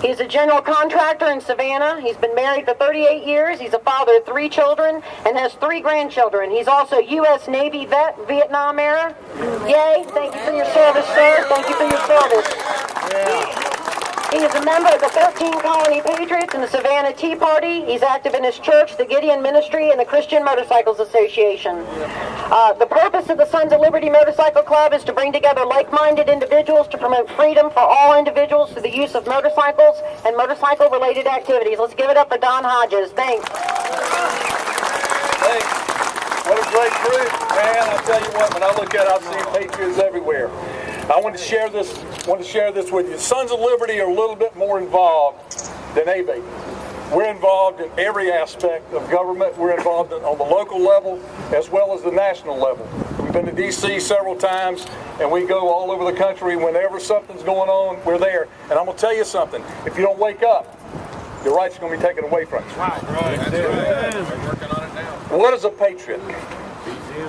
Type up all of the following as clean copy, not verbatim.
He's a general contractor in Savannah. He's been married for 38 years. He's a father of 3 children and has 3 grandchildren. He's also U.S. Navy vet, Vietnam era. Yay, thank you for your service, sir. Thank you for your service. Yeah. He is a member of the 13 Colony Patriots and the Savannah Tea Party. He's active in his church, the Gideon Ministry, and the Christian Motorcycles Association. The purpose of the Sons of Liberty Motorcycle Club is to bring together like-minded individuals to promote freedom for all individuals through the use of motorcycles and motorcycle-related activities. Let's give it up for Don Hodges. Thanks. Thanks. What a great group, man. I tell you what, when I look at it, I've seen Patriots everywhere. I want to share this with you. Sons of Liberty are a little bit more involved than ABATE. We're involved in every aspect of government. We're involved on the local level as well as the national level. We've been to D.C. several times, and we go all over the country. Whenever something's going on, we're there. And I'm going to tell you something. If you don't wake up, your rights are going to be taken away from you. Right. That's right. We're working on it now. What is a patriot?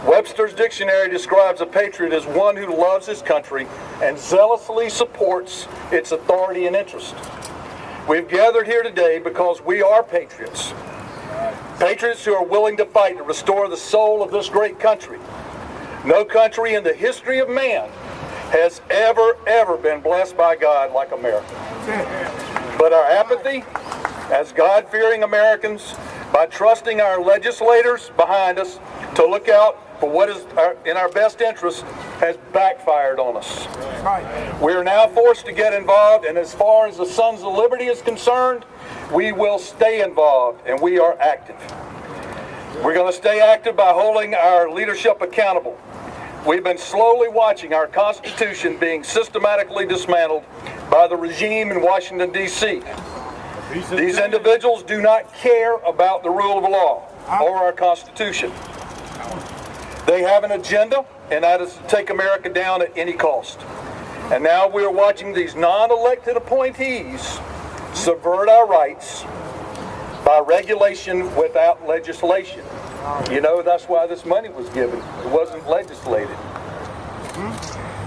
Webster's dictionary describes a patriot as one who loves his country and zealously supports its authority and interest. We've gathered here today because we are patriots. Patriots who are willing to fight to restore the soul of this great country. No country in the history of man has ever been blessed by God like America. But our apathy as God-fearing Americans, by trusting our legislators behind us to look out for what is in our best interest, has backfired on us. We are now forced to get involved, and as far as the Sons of Liberty is concerned, we will stay involved, and we are active. We're going to stay active by holding our leadership accountable. We've been slowly watching our Constitution being systematically dismantled by the regime in Washington, D.C. These individuals do not care about the rule of law or our Constitution. They have an agenda, and that is to take America down at any cost. And now we're watching these non-elected appointees subvert our rights by regulation without legislation. You know, that's why this money was given. It wasn't legislated.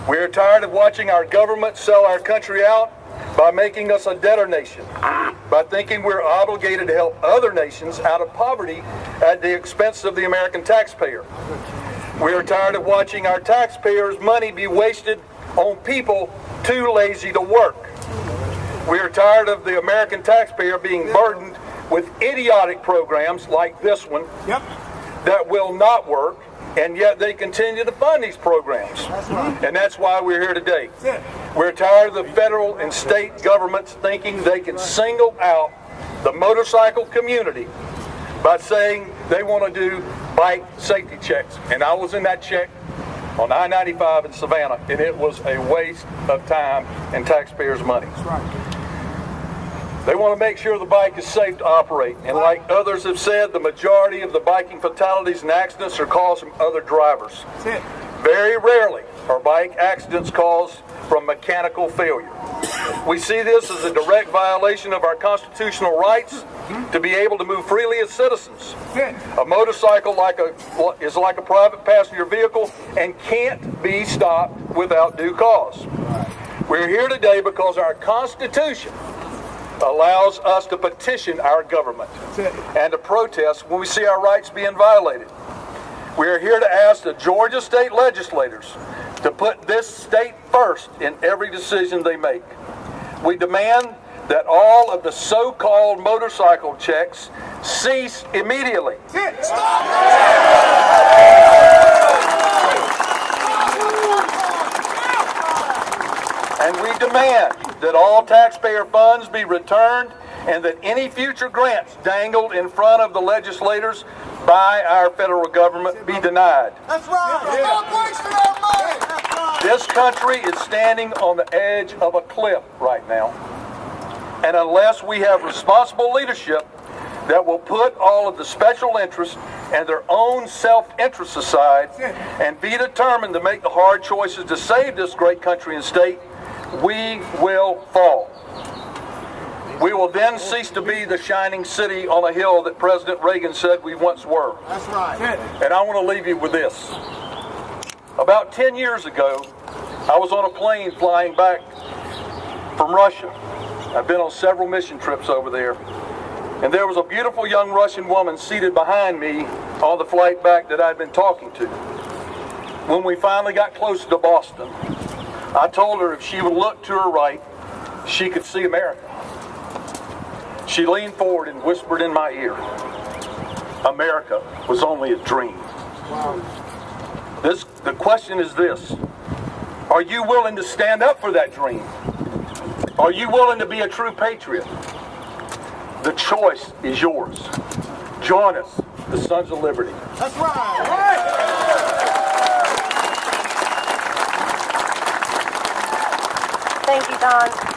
We are tired of watching our government sell our country out by making us a debtor nation, by thinking we're obligated to help other nations out of poverty at the expense of the American taxpayer. We are tired of watching our taxpayers' money be wasted on people too lazy to work. We are tired of the American taxpayer being burdened with idiotic programs like this one that will not work, and yet they continue to fund these programs. And that's why we're here today. We're tired of the federal and state governments thinking they can single out the motorcycle community by saying they want to do bike safety checks. And I was in that check on I-95 in Savannah, and it was a waste of time and taxpayers' money. They want to make sure the bike is safe to operate. And like others have said, the majority of the biking fatalities and accidents are caused from other drivers. Very rarely are bike accidents caused from mechanical failure. We see this as a direct violation of our constitutional rights to be able to move freely as citizens. A motorcycle is like a private passenger vehicle and can't be stopped without due cause. We're here today because our Constitution allows us to petition our government and to protest when we see our rights being violated. We are here to ask the Georgia state legislators to put this state first in every decision they make. We demand that all of the so-called motorcycle checks cease immediately. And we demand that all taxpayer funds be returned and that any future grants dangled in front of the legislators by our federal government be denied. That's right. This country is standing on the edge of a cliff right now. And unless we have responsible leadership that will put all of the special interests and their own self-interest aside and be determined to make the hard choices to save this great country and state, we will fall. We will then cease to be the shining city on a hill that President Reagan said we once were. That's right. And I want to leave you with this. About 10 years ago, I was on a plane flying back from Russia. I've been on several mission trips over there. And there was a beautiful young Russian woman seated behind me on the flight back that I'd been talking to. When we finally got close to Boston, I told her if she would look to her right, she could see America. She leaned forward and whispered in my ear, America was only a dream. Wow. The question is this: are you willing to stand up for that dream? Are you willing to be a true patriot? The choice is yours. Join us, the Sons of Liberty. That's right. Thank you, Don.